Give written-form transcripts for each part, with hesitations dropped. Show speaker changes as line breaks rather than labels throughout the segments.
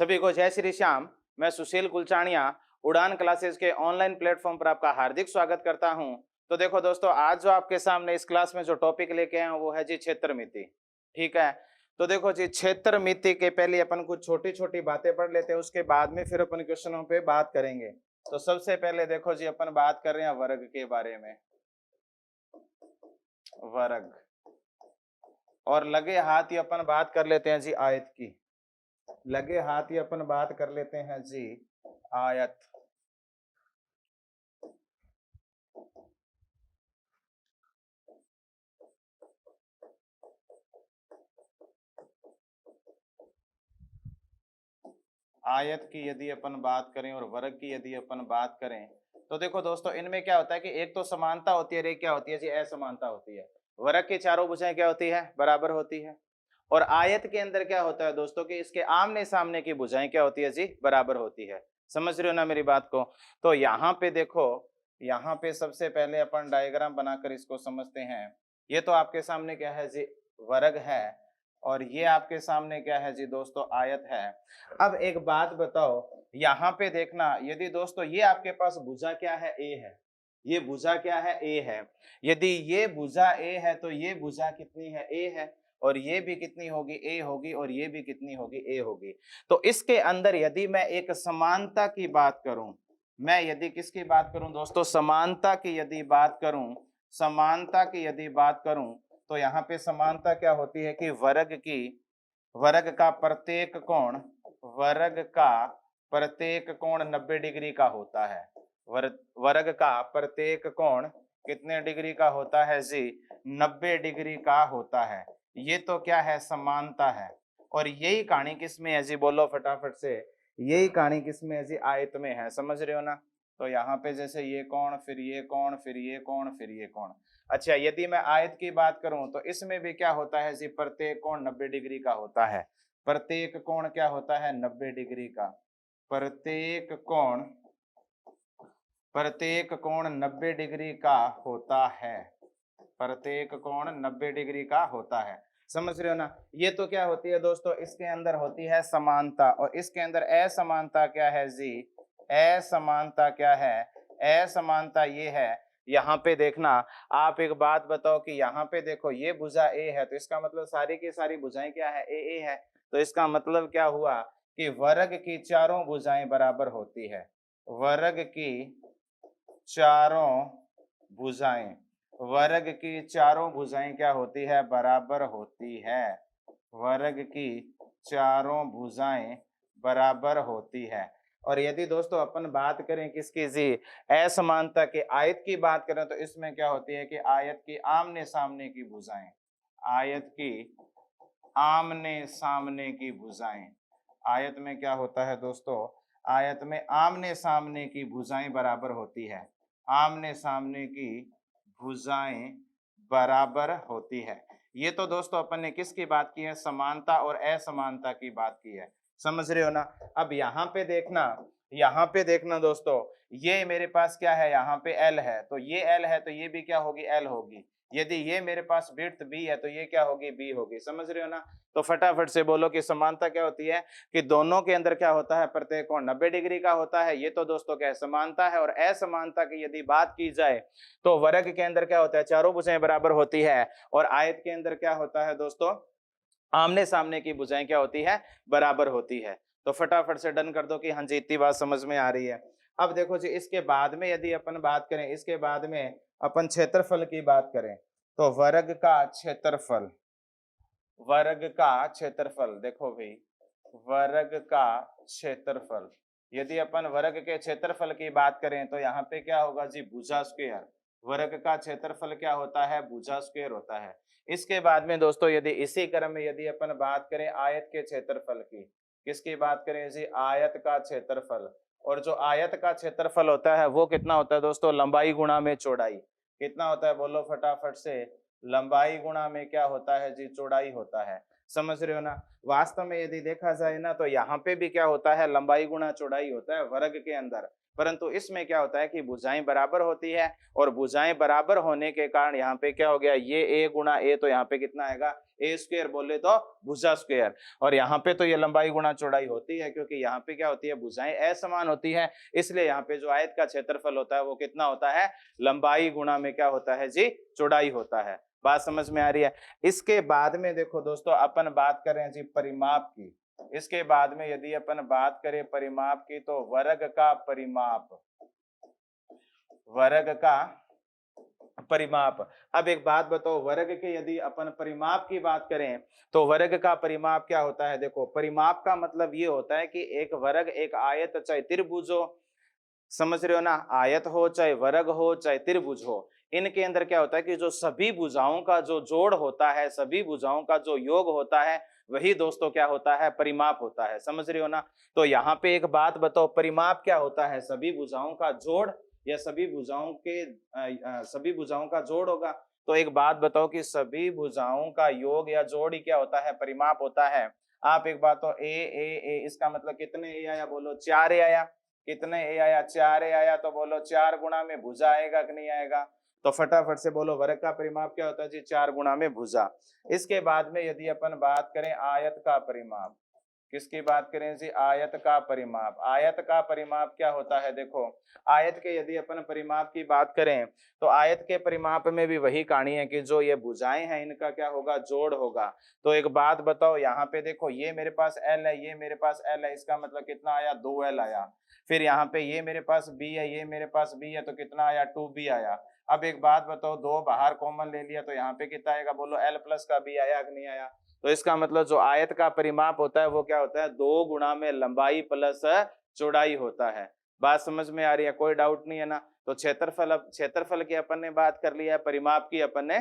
सभी को जय श्री श्याम। मैं सुशील कुलचाणिया उड़ान क्लासेस के ऑनलाइन प्लेटफॉर्म पर आपका हार्दिक स्वागत करता हूं। तो देखो दोस्तों, आज जो आपके सामने इस क्लास में जो टॉपिक लेके आए हैं वो है जी क्षेत्र मिति। ठीक है, तो देखो जी, क्षेत्र मिति के पहले अपन कुछ छोटी छोटी बातें पढ़ लेते हैं, उसके बाद में फिर अपन क्वेश्चनों पे बात करेंगे। तो सबसे पहले देखो जी, अपन बात कर रहे हैं वर्ग के बारे में। वर्ग और लगे हाथ ही अपन बात कर लेते हैं जी आयत की। लगे हाथ ही अपन बात कर लेते हैं जी आयत। आयत की यदि अपन बात करें और वर्ग की यदि अपन बात करें, तो देखो दोस्तों, इनमें क्या होता है कि एक तो समानता होती है और एक क्या होती है जी असमानता होती है। वर्ग की चारों भुजाएं क्या होती है, बराबर होती है। और आयत के अंदर क्या होता है दोस्तों कि इसके आमने सामने की भुजाएं क्या होती है जी, बराबर होती है। समझ रहे हो ना मेरी बात को? तो यहाँ पे देखो, यहाँ पे सबसे पहले अपन डायग्राम बनाकर इसको समझते हैं। ये तो आपके सामने क्या है जी, वर्ग है, और ये आपके सामने क्या है जी दोस्तों, आयत है। अब एक बात बताओ, यहाँ पे देखना, यदि दोस्तों ये आपके पास भुजा क्या है, ए है। ये भुजा क्या है, ए है। यदि ये भुजा ए है तो ये भुजा कितनी है, ए है। और ये भी कितनी होगी, ए होगी। और ये भी कितनी होगी, ए होगी। तो इसके अंदर यदि मैं एक समानता की बात करूं, मैं यदि किसकी बात करूं दोस्तों, समानता की यदि बात करूं, समानता की यदि बात करूं, तो यहाँ पे समानता क्या होती है कि वर्ग का प्रत्येक कोण, वर्ग का प्रत्येक कोण 90 डिग्री का होता है। वर्ग का प्रत्येक कोण कितने डिग्री का होता है जी, 90 डिग्री का होता है। ये तो क्या है, समानता है। और यही कहानी किसमें है जी, बोलो फटाफट से। यही कहानी किसमें है जी, आयत में है। समझ रहे हो ना? तो यहाँ पे जैसे ये कोण, फिर ये कोण, फिर ये कोण, फिर ये कोण। अच्छा, यदि मैं आयत की बात करूं तो इसमें भी क्या होता है जी, प्रत्येक कोण 90 डिग्री का होता है। प्रत्येक कोण क्या होता है, 90 डिग्री का। प्रत्येक कोण, प्रत्येक कोण 90 डिग्री का होता है। प्रत्येक कोण 90 डिग्री का होता है। समझ रहे हो ना? ये तो क्या होती है दोस्तों, इसके अंदर होती है समानता। और इसके अंदर असमानता क्या है जी, असमानता क्या है, असमानता ये है। यहाँ पे देखना, आप एक बात बताओ कि यहाँ पे देखो, ये भुजा ए है, तो इसका मतलब सारी की सारी भुजाएं क्या है, ए है। तो इसका मतलब क्या हुआ कि वर्ग की चारों भुजाएं बराबर होती है। वर्ग की चारों भुजाएं, वर्ग की चारों भुजाएं क्या होती है, बराबर होती है। वर्ग की चारों भुजाएं बराबर होती है। और यदि दोस्तों अपन बात करें किसकी जी, असमानता के, आयत की बात करें, तो इसमें क्या होती है कि आयत की आमने सामने की भुजाएं, आयत की आमने सामने की भुजाएं, आयत में क्या होता है दोस्तों, आयत में आमने सामने की भुजाएं बराबर होती है। आमने सामने की भुजाएं बराबर होती है। ये तो दोस्तों अपन ने किसकी बात की है, समानता और असमानता की बात की है। समझ रहे हो ना? अब यहाँ पे देखना, यहाँ पे देखना दोस्तों, ये मेरे पास क्या है, यहाँ पे एल है, तो ये एल है, तो ये भी क्या होगी, एल होगी। यदि ये मेरे पास विड्थ बी है, तो ये क्या होगी, बी होगी। समझ रहे हो ना? तो फटाफट से बोलो कि समानता क्या होती है कि दोनों के अंदर क्या होता है, प्रत्येक कोण 90 डिग्री का होता है। ये तो दोस्तों क्या है, समानता है। और असमानता की यदि बात की जाए तो वर्ग के अंदर क्या होता है, चारों भुजाएं बराबर होती है। और आयत के अंदर क्या होता है दोस्तों, आमने सामने की भुजाएं क्या होती है, बराबर होती है। तो फटाफट से डन कर दो कि हाँ जी, इतनी बात समझ में आ रही है। अब देखो जी, इसके बाद में यदि अपन बात करें, इसके बाद में अपन क्षेत्रफल की बात करें, तो वर्ग का क्षेत्रफल, वर्ग का क्षेत्रफल देखो भाई, वर्ग का क्षेत्रफल, यदि अपन वर्ग के क्षेत्रफल की बात करें तो यहाँ पे क्या होगा जी, भुजा स्क्वायर। वर्ग का क्षेत्रफल क्या होता है, भुजा स्क्वायर होता है। इसके बाद में दोस्तों, यदि इसी क्रम में यदि अपन बात करें आयत के क्षेत्रफल की, किसकी बात करें जी, आयत का क्षेत्रफल। और जो आयत का क्षेत्रफल होता है वो कितना होता है दोस्तों, लंबाई गुणा में चौड़ाई। कितना होता है, बोलो फटाफट से। लंबाई गुणा में क्या होता है जी, चौड़ाई होता है। समझ रहे हो ना? वास्तव में यदि देखा जाए ना, तो यहाँ पे भी क्या होता है, लंबाई गुणा चौड़ाई होता है वर्ग के अंदर। परंतु इसमें क्या होता है कि भुजाएं बराबर होती है, और भुजाएं बराबर होने के कारण यहाँ पे क्या हो गया, ये ए गुणा ए, तो यहाँ पे कितना आएगा ए स्क्वायर, बोले तो भुजा स्क्वायर। और यहाँ पे तो ये लंबाई गुणा चौड़ाई होती है, क्योंकि यहाँ पे क्या होती है, भुजाएं असमान होती है, इसलिए यहाँ पे जो आयत का क्षेत्रफल होता है वो कितना होता है, लंबाई गुणा में क्या होता है जी, चौड़ाई होता है। बात समझ में आ रही है। इसके बाद में देखो दोस्तों, अपन बात करें जी परिमाप की। इसके बाद में यदि अपन बात करें परिमाप की, तो वर्ग का परिमाप, वर्ग का परिमाप। अब एक बात बताओ, वर्ग के यदि अपन परिमाप की बात करें तो वर्ग का परिमाप क्या होता है। देखो, परिमाप का मतलब ये होता है कि एक वर्ग, एक आयत, चाहे त्रिभुज हो, समझ रहे हो ना, आयत हो चाहे वर्ग हो चाहे त्रिभुज हो, इनके अंदर क्या होता है कि जो सभी भुजाओं का जो जोड़ होता है, सभी भुजाओं का जो योग होता है, वही दोस्तों क्या होता है, परिमाप होता है। समझ रहे हो ना। तो यहाँ पे एक बात बताओ, परिमाप क्या होता है, सभी भुजाओं का जोड़, या सभी भुजाओं के सभी भुजाओं का जोड़ होगा। तो एक बात बताओ कि सभी भुजाओं का योग या जोड़ ही क्या होता है, परिमाप होता है। आप एक बात तो ए ए ए, इसका मतलब कितने ए आया, बोलो 4 ए आया। कितने ए आया, 4 ए आया, तो बोलो 4 गुणा में भुजा आएगा कि नहीं आएगा। तो फटाफट से बोलो, वर्ग का परिमाप क्या होता है जी, 4 गुणा में भुजा। इसके बाद में यदि अपन बात करें आयत का परिमाप, किसकी बात करें जी, आयत का परिमाप। आयत का परिमाप क्या होता है, देखो आयत के यदि अपन परिमाप की बात करें तो आयत के परिमाप में भी वही कहानी है कि जो ये भुजाएं हैं इनका क्या होगा, जोड़ होगा। तो एक बात बताओ, यहाँ पे देखो ये मेरे पास एल है, ये मेरे पास एल है, इसका मतलब कितना आया, 2L आया। फिर यहाँ पे ये मेरे पास बी है, ये मेरे पास बी है, तो कितना आया, 2B आया। अब एक बात बताओ, 2 बाहर कॉमन ले लिया तो यहाँ पे कितना आएगा, बोलो L प्लस का B आया कि नहीं आया। तो इसका मतलब जो आयत का परिमाप होता है वो क्या होता है, 2 गुणा में लंबाई प्लस चौड़ाई होता है। बात समझ में आ रही है, कोई डाउट नहीं है ना। तो क्षेत्रफल, अब क्षेत्रफल की अपन ने बात कर लिया है, परिमाप की अपन ने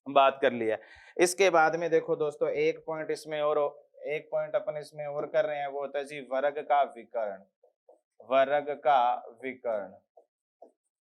बात कर लिया है। इसके बाद में देखो दोस्तों, एक पॉइंट इसमें और, एक पॉइंट अपन इसमें और कर रहे हैं, वो होता है जी वर्ग का विकर्ण। वर्ग का विकर्ण,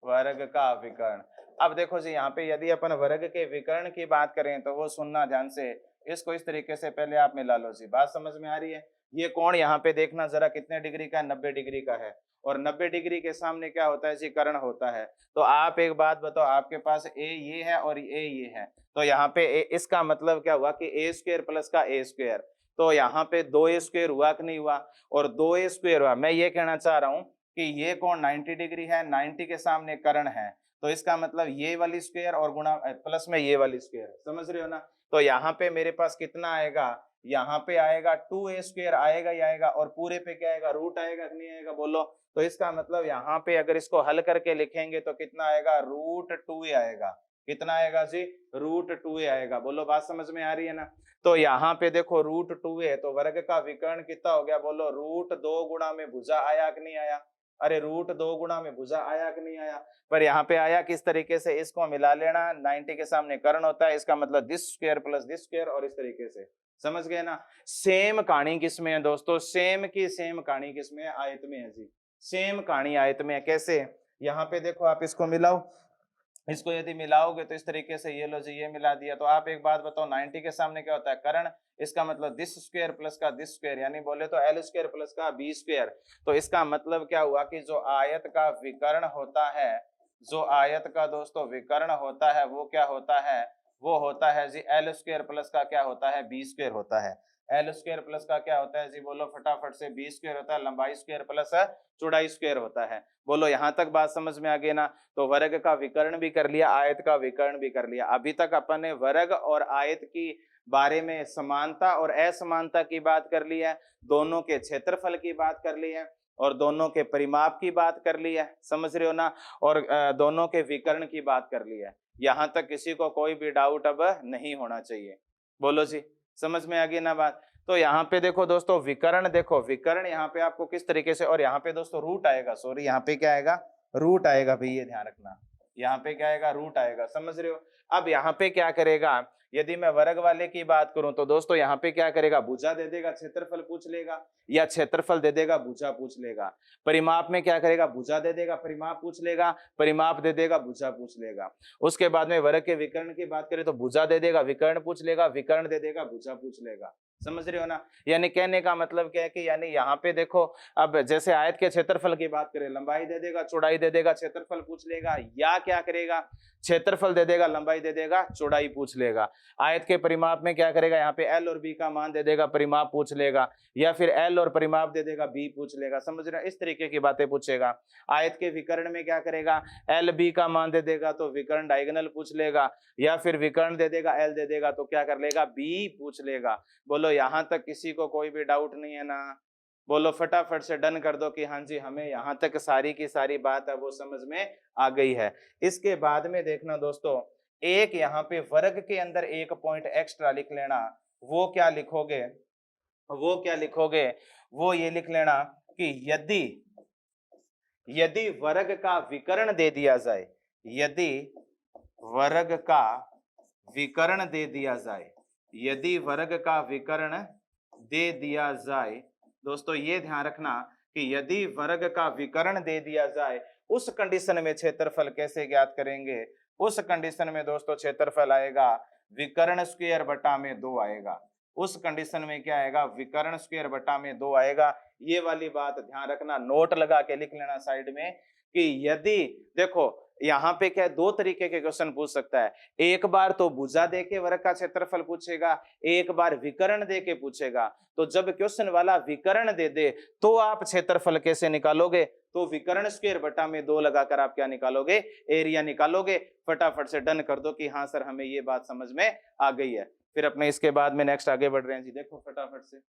वर्ग का विकर्ण। अब देखो जी, यहाँ पे यदि अपन वर्ग के विकर्ण की बात करें तो वो सुनना ध्यान से, इसको इस तरीके से पहले आप मिला लो जी। बात समझ में आ रही है। ये कोण यहाँ पे देखना जरा कितने डिग्री का है, 90 डिग्री का है, और 90 डिग्री के सामने क्या होता है जी, कर्ण होता है। तो आप एक बात बताओ, आपके पास ए ये है और ए ये है, तो यहाँ पे इसका मतलब क्या हुआ कि ए स्क्वायर प्लस का ए स्क्वायर। तो यहाँ पे 2a स्क्वायर हुआ कि नहीं हुआ, और 2a स्क्वायर हुआ। मैं ये कहना चाह रहा हूँ कि ये कोण 90 डिग्री है, 90 के सामने कर्ण है, तो इसका मतलब ये वाली स्क्वायर और गुणा प्लस में ये वाली स्क्वायर। समझ रहे हो ना। तो यहाँ पे मेरे पास कितना आएगा, यहाँ पे आएगा 2a स्क्वायर आएगा ही आएगा, और पूरे पे क्या आएगा, रूट आएगा कि नहीं आएगा, बोलो। तो इसका मतलब यहाँ पे अगर इसको हल करके लिखेंगे तो कितना आएगा, √2a आएगा। कितना आएगा जी, √2a आएगा। बोलो, बात समझ में आ रही है ना। तो यहाँ पे देखो √2a, तो वर्ग का विकर्ण कितना हो गया, बोलो √2 गुणा में भुजा आया कि नहीं आया। अरे √2 गुणा में भुजा आया कि नहीं आया। पर यहाँ पे आया किस तरीके से, इसको मिला लेना, 90 के सामने कर्ण होता है, इसका मतलब this square plus this square, और इस तरीके से। समझ गए ना। सेम कहानी किसमें है दोस्तों, सेम की सेम कहानी किसमें है, आयत में है जी। सेम कहानी आयत में है। कैसे, यहाँ पे देखो आप इसको मिलाओ, इसको यदि मिलाओगे तो इस तरीके से, ये लो जी, ये मिला दिया। तो आप एक बात बताओ, 90 के सामने क्या होता है, कर्ण, इसका मतलब दिस स्क्वायर प्लस का दिस स्क्वायर, यानी बोले तो L स्क्वायर प्लस का B स्क्वायर। तो इसका मतलब क्या हुआ कि जो आयत का विकर्ण होता है, जो आयत का दोस्तों विकर्ण होता है, वो क्या होता है, वो होता है जी L स्क्वायर प्लस का क्या होता है, B स्क्वायर होता है। L स्क्वायर प्लस का क्या होता है जी, बोलो फटाफट से, B स्क्वायर होता है, लंबाई स्क्वायर प्लस चौड़ाई स्क्वायर होता है। बोलो, यहाँ तक बात समझ में आ गई ना। तो वर्ग का विकर्ण भी कर लिया, आयत का विकर्ण भी कर लिया। अभी तक अपन ने वर्ग और आयत की बारे में समानता और असमानता की बात कर ली है, दोनों के क्षेत्रफल की बात कर ली है, और दोनों के परिमाप की बात कर ली है। समझ रहे हो ना। और दोनों के विकर्ण की बात कर ली है। यहाँ तक किसी को कोई भी डाउट अब नहीं होना चाहिए। बोलो जी, समझ में आ गई ना बात। तो यहाँ पे देखो दोस्तों, विकर्ण, देखो विकर्ण यहाँ पे आपको किस तरीके से, और यहाँ पे दोस्तों रूट आएगा, सॉरी यहाँ पे क्या आएगा, रूट आएगा भाई, ये ध्यान रखना। यहाँ पे क्या आएगा, रूट आएगा। समझ रहे हो। अब यहाँ पे क्या करेगा, यदि मैं वर्ग वाले की बात करूं तो दोस्तों यहाँ पे क्या करेगा, भुजा दे देगा, क्षेत्रफल पूछ लेगा, या क्षेत्रफल दे देगा, भुजा पूछ लेगा। परिमाप में क्या करेगा, भुजा दे देगा, परिमाप पूछ लेगा, परिमाप दे देगा, भुजा पूछ लेगा। उसके बाद में वर्ग के विकर्ण की बात करें तो भुजा दे देगा, विकर्ण पूछ लेगा, विकर्ण दे देगा, भुजा पूछ लेगा। समझ रहे हो ना। यानी कहने का मतलब क्या है कि यानी यहाँ पे देखो, अब जैसे आयत के क्षेत्रफल की बात करें, लंबाई दे देगा, चौड़ाई दे देगा, क्षेत्रफल पूछ लेगा, या क्या करेगा, क्षेत्रफल दे देगा, लंबाई दे देगा, चौड़ाई पूछ लेगा। आयत के परिमाप में क्या करेगा, यहाँ पे एल और बी का मान दे देगा, परिमाप पूछ लेगा, या फिर एल और परिमाप दे देगा, बी पूछ लेगा। समझ रहे हो, इस तरीके की बातें पूछेगा। आयत के विकर्ण में क्या करेगा, एल बी का मान दे देगा तो विकर्ण डायगोनल पूछ लेगा, या फिर विकर्ण दे देगा, एल दे देगा तो क्या कर लेगा, बी पूछ लेगा। बोलो यहां तक किसी को कोई भी डाउट नहीं है ना? बोलो फटाफट से डन कर दो कि हाँ जी, हमें यहां तक सारी की सारी बात है वो समझ में आ गई है। इसके बाद में देखना दोस्तों, एक यहाँ पे वर्ग के अंदर एक पॉइंट एक्स्ट्रा लिख लेना। वो क्या लिखोगे, वो क्या लिखोगे, वो ये लिख लेना कि यदि वर्ग का विकर्ण दे दिया जाए, यदि वर्ग का विकर्ण दे दिया जाए, यदि वर्ग का विकर्ण दे दिया जाए, दोस्तों ये ध्यान रखना कि यदि वर्ग का विकर्ण दे दिया जाए, उस कंडीशन में क्षेत्रफल कैसे ज्ञात करेंगे। उस कंडीशन में दोस्तों क्षेत्रफल आएगा विकर्ण स्क्वायर बटा में 2 आएगा। उस कंडीशन में क्या आएगा, विकर्ण स्क्वायर बटा में 2 आएगा। ये वाली बात ध्यान रखना, नोट लगा के लिख लेना साइड में कि यदि देखो यहाँ पे क्या है, दो तरीके के क्वेश्चन पूछ सकता है। एक बार तो भुजा दे के वर्ग का क्षेत्रफल पूछेगा, एक बार विकर्ण दे के पूछेगा। तो जब क्वेश्चन वाला विकर्ण दे दे तो आप क्षेत्रफल कैसे निकालोगे, तो विकर्ण स्क्वायर बटा में 2 लगाकर आप क्या निकालोगे, एरिया निकालोगे। फटाफट से डन कर दो कि हाँ सर हमें ये बात समझ में आ गई है। फिर अपने इसके बाद में नेक्स्ट आगे बढ़ रहे हैं जी, देखो फटाफट से।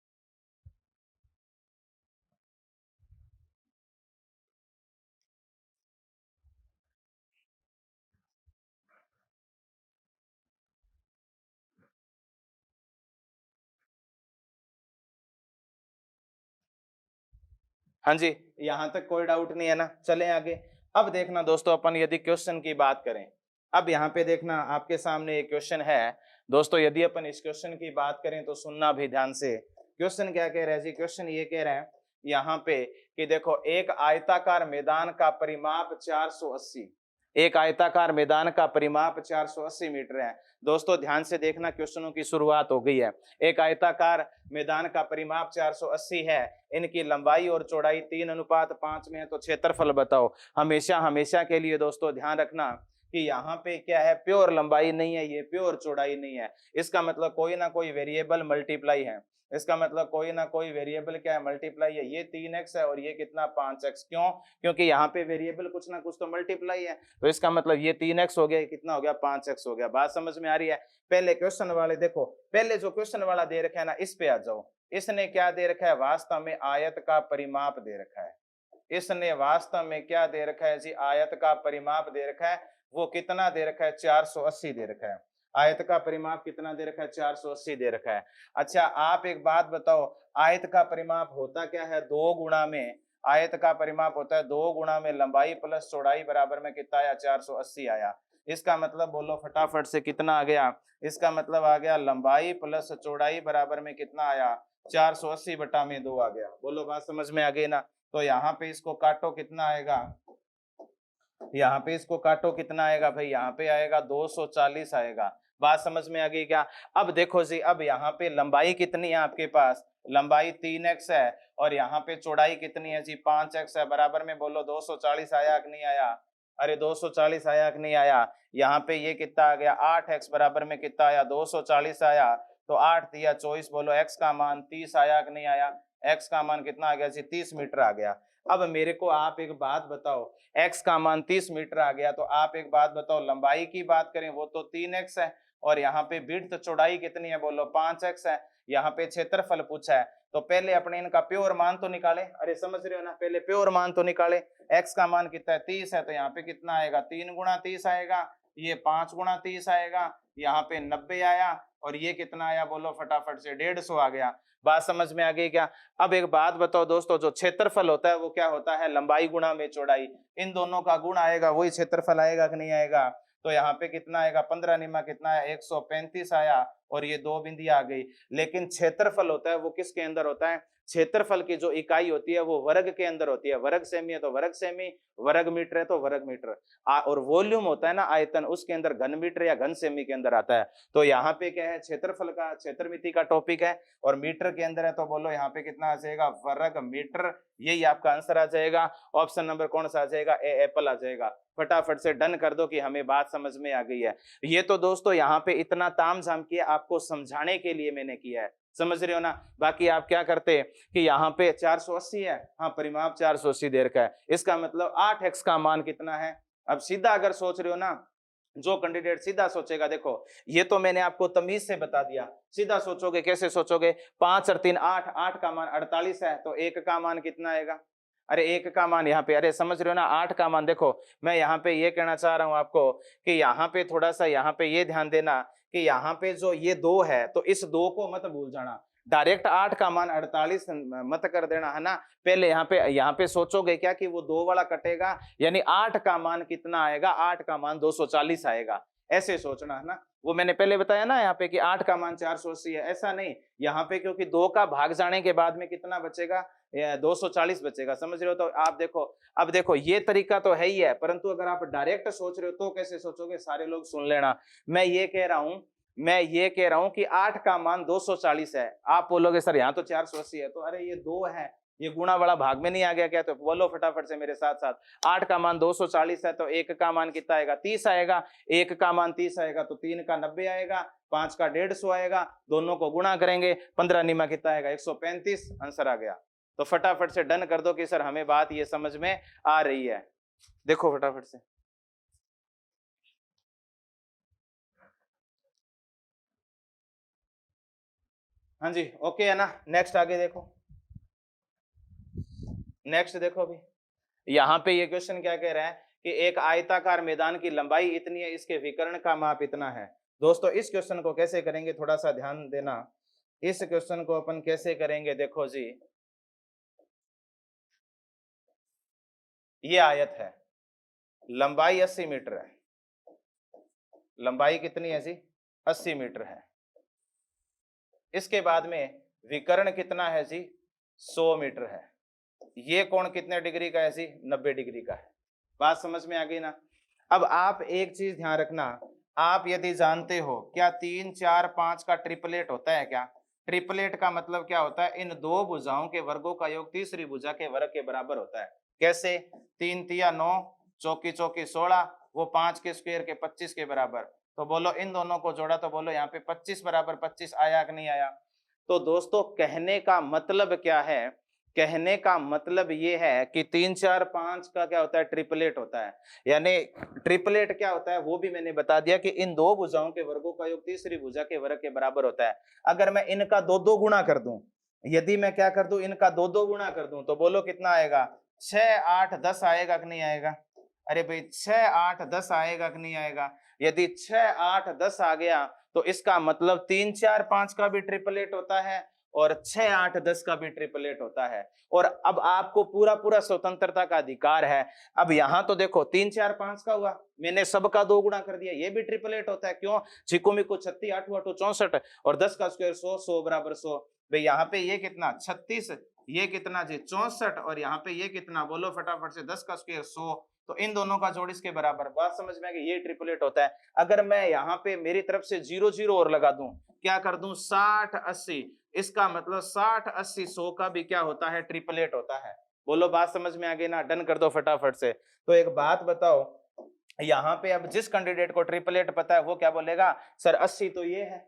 हाँ जी, यहां तक कोई डाउट नहीं है ना। चलें आगे। अब देखना दोस्तों, अपन यदि क्वेश्चन की बात करें, अब यहाँ पे देखना आपके सामने एक क्वेश्चन है दोस्तों। यदि अपन इस क्वेश्चन की बात करें तो सुनना भी ध्यान से। क्वेश्चन क्या कह रहा है जी, क्वेश्चन ये कह रहा है यहाँ पे कि देखो एक आयताकार मैदान का परिमाप 480, एक आयताकार मैदान का परिमाप 480 मीटर है। दोस्तों ध्यान से देखना, क्वेश्चनों की शुरुआत हो गई है। एक आयताकार मैदान का परिमाप 480 है, इनकी लंबाई और चौड़ाई 3:5 में है, तो क्षेत्रफल बताओ। हमेशा हमेशा के लिए दोस्तों ध्यान रखना कि यहाँ पे क्या है, प्योर लंबाई नहीं है, ये प्योर चौड़ाई नहीं है। इसका मतलब कोई ना कोई वेरिएबल मल्टीप्लाई है, इसका मतलब कोई ना कोई वेरिएबल क्या है, मल्टीप्लाई है। ये 3x है और ये कितना 5x, क्यों, क्योंकि यहाँ पे वेरिएबल कुछ ना कुछ तो मल्टीप्लाई है। तो इसका मतलब ये 3x हो गया, कितना हो गया 5x हो गया। बात समझ में आ रही है। पहले क्वेश्चन वाले देखो, पहले जो क्वेश्चन वाला दे रखा है ना, इस पे आ जाओ। इसने क्या दे रखा है, वास्तव में आयत का परिमाप दे रखा है। इसने वास्तव में क्या दे रखा है जी, आयत का परिमाप दे रखा है। वो कितना दे रखा है, 480 दे रखा है। आयत का परिमाप कितना दे रखा है, 480 दे रखा है। अच्छा आप एक बात बताओ, आयत का परिमाप होता क्या है, 2 गुणा में, आयत का परिमाप होता है 2 गुणा में लंबाई प्लस चौड़ाई बराबर में कितना आया, 480 आया। इसका मतलब बोलो फटाफट से कितना आ गया, इसका मतलब आ गया लंबाई प्लस चौड़ाई बराबर में कितना आया, 480 बटा में 2 आ गया। बोलो बात समझ में आ गई ना। तो यहाँ पे इसको काटो, कितना आएगा, यहाँ पे इसको काटो, कितना आएगा भाई, यहाँ पे आएगा 240 आएगा। बात समझ में आ गई क्या। अब देखो जी, अब यहाँ पे लंबाई कितनी है आपके पास, लंबाई 3x है, और यहाँ पे चौड़ाई कितनी है जी, 5x है। बराबर में बोलो 240 आया कि नहीं आया, अरे 240 आया कि नहीं आया। यहाँ पे ये कितना आ गया, 8x बराबर में कितना आया, 240 आया। तो 8 दिया 24, बोलो x का मान 30 आया कि नहीं आया, x का मान कितना आ गया जी, 30 मीटर आ गया। अब मेरे को आप एक बात बताओ, x का मान 30 मीटर आ गया, तो आप एक बात बताओ, लंबाई की बात करें वो तो 3x है, और यहाँ पे विड्थ चौड़ाई कितनी है, बोलो 5x है। यहाँ पे क्षेत्रफल पूछा है, तो पहले अपने इनका प्योर मान तो निकाले। अरे समझ रहे हो ना, पहले प्योर मान तो निकाले। x का मान कितना है, 30 है, तो यहाँ पे कितना आएगा, 3 गुणा 30 आएगा, ये 5 गुणा 30 आएगा, यहाँ पे 90 आया, और ये कितना आया, बोलो फटाफट से 150 आ गया। बात समझ में आ गई क्या। अब एक बात बताओ दोस्तों, जो क्षेत्रफल होता है वो क्या होता है, लंबाई गुणा में चौड़ाई, इन दोनों का गुण आएगा, वही क्षेत्रफल आएगा कि नहीं आएगा। तो यहाँ पे कितना आएगा 15 निमा कितना है 135 आया और ये 2 बिंदियां आ गई। लेकिन क्षेत्रफल होता है वो किसके अंदर होता है, क्षेत्रफल की जो इकाई होती है वो वर्ग के अंदर होती है। वर्ग सेमी है तो वर्ग सेमी, वर्ग मीटर है तो वर्ग मीटर। और वॉल्यूम होता है ना आयतन, उसके अंदर घन मीटर या घन सेमी के अंदर आता है। तो यहाँ पे क्या है क्षेत्रफल का क्षेत्रमिति का टॉपिक है और मीटर के अंदर है तो बोलो यहाँ पे कितना आ जाएगा वर्ग मीटर। यही आपका आंसर आ जाएगा। ऑप्शन नंबर कौन सा आ जाएगा, ए एप्पल आ जाएगा। फटाफट से डन कर दो कि हमें बात समझ में आ गई है। ये तो दोस्तों यहाँ पे इतना तामझाम किया आपको समझाने के लिए मैंने किया है, समझ रहे हो ना। बाकी आप क्या करते कि यहाँ पे 480 है, हाँ परिमाप 480 दे रखा है, इसका मतलब 8x का मान कितना है। अब सीधा अगर सोच रहे हो ना, जो कैंडिडेट सीधा सोचेगा, देखो ये तो मैंने आपको तमीज से बता दिया, सीधा सोचोगे कैसे सोचोगे, 5 और 3 8, 8 का मान 48 है तो 1 का मान कितना आएगा। अरे 1 का मान यहाँ पे, अरे समझ रहे हो ना 8 का मान। देखो मैं यहाँ पे ये कहना चाह रहा हूँ आपको कि यहाँ पे थोड़ा सा यहाँ पे ये ध्यान देना कि यहाँ पे जो ये 2 है तो इस 2 को मत भूल जाना। डायरेक्ट 8 का मान 48 मत कर देना, है ना। पहले यहाँ पे सोचोगे क्या कि वो 2 वाला कटेगा, यानी 8 का मान कितना आएगा, 8 का मान 240 आएगा, ऐसे सोचना, है ना। वो मैंने पहले बताया ना यहाँ पे कि 8 का मान 480 है, ऐसा नहीं। यहाँ पे क्योंकि 2 का भाग जाने के बाद में कितना बचेगा, 240 बचेगा, समझ रहे हो। तो आप देखो, अब देखो ये तरीका तो है ही है, परंतु अगर आप डायरेक्ट सोच रहे हो तो कैसे सोचोगे, सारे लोग सुन लेना। मैं ये कह रहा हूं कि 8 का मान 240 है। आप बोलोगे सर यहाँ तो 480 है, तो अरे ये 2 है, ये गुणा वाला भाग में नहीं आ गया क्या। तो बोलो फटाफट से मेरे साथ साथ, 8 का मान 240 है तो 1 का मान कितना आएगा, 30 आएगा। 1 का मान 30 आएगा तो 3 का 90 आएगा, 5 का 150 आएगा, दोनों को गुणा करेंगे, 15 निमा कितना आएगा 135, आंसर आ गया। तो फटाफट से डन कर दो कि सर हमें बात ये समझ में आ रही है। देखो फटाफट से, हाँ जी ओके है ना। नेक्स्ट आगे देखो, नेक्स्ट देखो अभी यहाँ पे ये क्वेश्चन क्या कह रहा है कि एक आयताकार मैदान की लंबाई इतनी है, इसके विकर्ण का माप इतना है। दोस्तों इस क्वेश्चन को कैसे करेंगे, थोड़ा सा ध्यान देना। इस क्वेश्चन को अपन कैसे करेंगे, देखो जी ये आयत है, लंबाई 80 मीटर है, लंबाई कितनी है जी 80 मीटर है। इसके बाद में विकर्ण कितना है जी 100 मीटर है। ये कोण कितने डिग्री का है जी 90 डिग्री का है। बात समझ में आ गई ना। अब आप एक चीज ध्यान रखना, आप यदि जानते हो क्या 3 4 5 का ट्रिपलेट होता है क्या। ट्रिपलेट का मतलब क्या होता है, इन दो भुजाओं के वर्गों का योग तीसरी भुजा के वर्ग के बराबर होता है। कैसे, 3 तिया 9, चौकी चौकी 16, वो 5 के स्क्वायर के 25 के बराबर। तो बोलो इन दोनों को जोड़ा तो बोलो यहाँ पे 25 बराबर 25 आया कि नहीं आया। तो दोस्तों कहने का मतलब क्या है, कहने का मतलब ये है कि 3 4 5 का क्या होता है, ट्रिपलेट होता है। यानी ट्रिपलेट क्या होता है वो भी मैंने बता दिया कि इन दो भुजाओं के वर्गों का योग तीसरी भुजा के वर्ग के बराबर होता है। अगर मैं इनका दो दो गुणा कर दूं, यदि मैं क्या कर दूं, इनका दो दो गुणा कर दूं, तो बोलो कितना आएगा, 6 8 10 आएगा कि नहीं आएगा। अरे भाई 6 8 10 आएगा कि नहीं आएगा। यदि 6 8 10 आ गया तो इसका मतलब 3 4 5 का भी ट्रिपलेट होता है और 6 8 10 का भी ट्रिपलेट होता है। और अब आपको पूरा पूरा स्वतंत्रता का अधिकार है। अब यहाँ तो देखो 3 4 5 का हुआ, मैंने सबका 2 गुणा कर दिया, ये भी ट्रिपलेट होता है। क्यों, चिको मिको 36 8 8 64 और 10 का स्क्वायर 100, 100 बराबर 100। भाई यहाँ पे ये कितना 36, ये कितना जी 64 और यहाँ पे ये कितना, बोलो फटाफट से 10 का स्क्वायर 100। तो इन दोनों का जोड़ इसके बराबर। बात समझ में आ गई, ये ट्रिपलेट होता है। अगर मैं यहाँ पे मेरी तरफ से 0 0 और लगा दूं, क्या कर दूं 60 80, इसका मतलब 60 80 100 का भी क्या होता है, ट्रिपलेट होता है। बोलो बात समझ में आ गई ना, डन कर दो फटाफट से। तो एक बात बताओ, यहाँ पे अब जिस कैंडिडेट को ट्रिपलेट पता है वो क्या बोलेगा, सर 80 तो ये है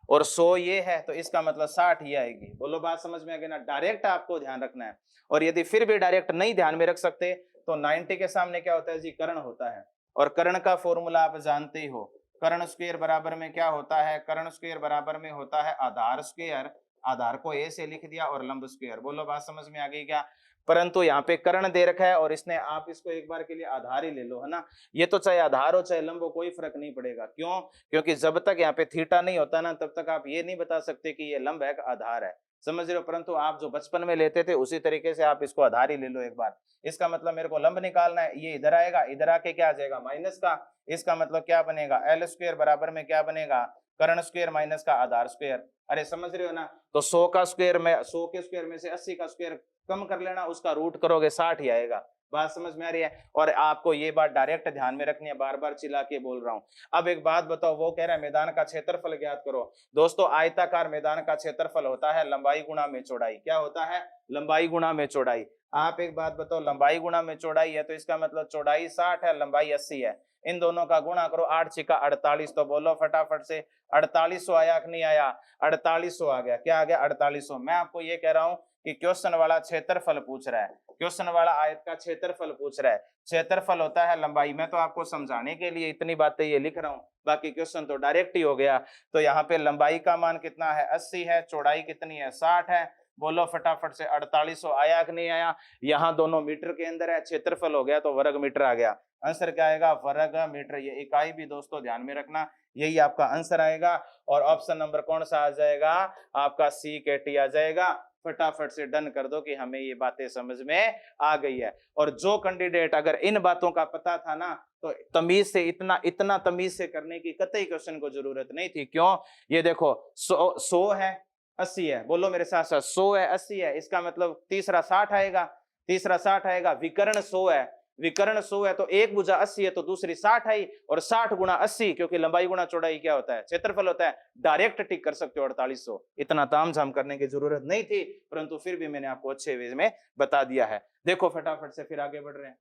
और 100 ये है, तो इसका मतलब 60 ये आएगी। बोलो बात समझ में आ गई ना, डायरेक्ट आपको ध्यान रखना है। और यदि फिर भी डायरेक्ट नहीं ध्यान में रख सकते तो 90 के सामने क्या होता है जी, कर्ण होता है। और कर्ण का फॉर्मूला आप जानते ही हो, कर्ण स्क्वायर बराबर में क्या होता है, कर्ण स्क्वायर बराबर में होता है आधार स्क्वायर, आधार को ए से लिख दिया और लंब स्क्वायर। बोलो बात समझ में आ गई क्या। परंतु यहाँ पे कर्ण दे रखा है और इसने, आप इसको एक बार के लिए आधार ही ले लो, है ना। ये तो चाहे आधार हो चाहे लंब हो कोई फर्क नहीं पड़ेगा। क्यों, क्योंकि जब तक यहाँ पे थीटा नहीं होता ना तब तक आप ये नहीं बता सकते कि ये लंब है आधार है। समझ रहे हो। परंतु आप जो बचपन में लेते थे उसी तरीके से आप इसको आधार ही ले लो एक बार। इसका मतलब मेरे को लंब निकालना है, ये इधर आएगा, इधर आके क्या आ जाएगा माइनस का, इसका मतलब क्या बनेगा एल स्क्वायर बराबर में क्या बनेगा कर्ण स्क्वायर माइनस का आधार स्क्वायर। अरे समझ रहे हो ना। तो 100 का स्क्वायर में 100 के स्क्वायर में से 80 का स्क्वायर कम कर लेना, उसका रूट करोगे 60 ही आएगा। बात समझ में आ रही है। और आपको ये बात डायरेक्ट ध्यान में रखनी है, बार बार चिल्ला के बोल रहा हूं। अब एक बात बताओ, वो कह रहा है मैदान का क्षेत्रफल ज्ञात करो। दोस्तों आयताकार मैदान का क्षेत्रफल होता है लंबाई गुणा में चौड़ाई। क्या होता है? लंबाई गुणा में चौड़ाई। आप एक बात बताओ, लंबाई गुणा में चौड़ाई है तो इसका मतलब चौड़ाई 60 है, लंबाई 80 है। इन दोनों का गुणा करो, 8 छिका 48। तो बोलो फटाफट से 4800 आया कि नहीं आया? 4800 आ गया। क्या आ गया? 4800। मैं आपको ये कह रहा हूं कि क्वेश्चन वाला क्षेत्रफल पूछ रहा है, क्वेश्चन वाला आयत का क्षेत्रफल पूछ रहा है। क्षेत्रफल होता है लंबाई। मैं तो आपको समझाने के लिए इतनी बातें ये लिख रहा हूँ, बाकी क्वेश्चन तो डायरेक्ट ही हो गया। तो यहाँ पे लंबाई का मान कितना है? 80 है। चौड़ाई कितनी है? 60 है। बोलो फटाफट से 4800 आया कि नहीं आया? यहाँ दोनों मीटर के अंदर है, क्षेत्रफल हो गया तो वर्ग मीटर आ गया। आंसर क्या आएगा? वर्ग मीटर। ये इकाई भी दोस्तों ध्यान में रखना, यही आपका आंसर आएगा। और ऑप्शन नंबर कौन सा आ जाएगा? आपका सी KT आ जाएगा। फटाफट से डन कर दो कि हमें ये बातें समझ में आ गई है। और जो कैंडिडेट अगर इन बातों का पता था ना, तो तमीज से इतना तमीज से करने की कतई क्वेश्चन को जरूरत नहीं थी। क्यों? ये देखो 100 है 80 है, बोलो मेरे साथ साथ 100 है 80 है, इसका मतलब तीसरा 60 आएगा, तीसरा 60 आएगा। विकर्ण 100 है, विकर्ण 100 है तो एक भुजा 80 है तो दूसरी 60 आई, और 60 गुणा 80 क्योंकि लंबाई गुणा चौड़ाई क्या होता है? क्षेत्रफल होता है। डायरेक्ट टिक कर सकते हो 4800। इतना तामझाम करने की जरूरत नहीं थी, परंतु फिर भी मैंने आपको अच्छे वे में बता दिया है। देखो फटाफट से फिर आगे बढ़ रहे हैं।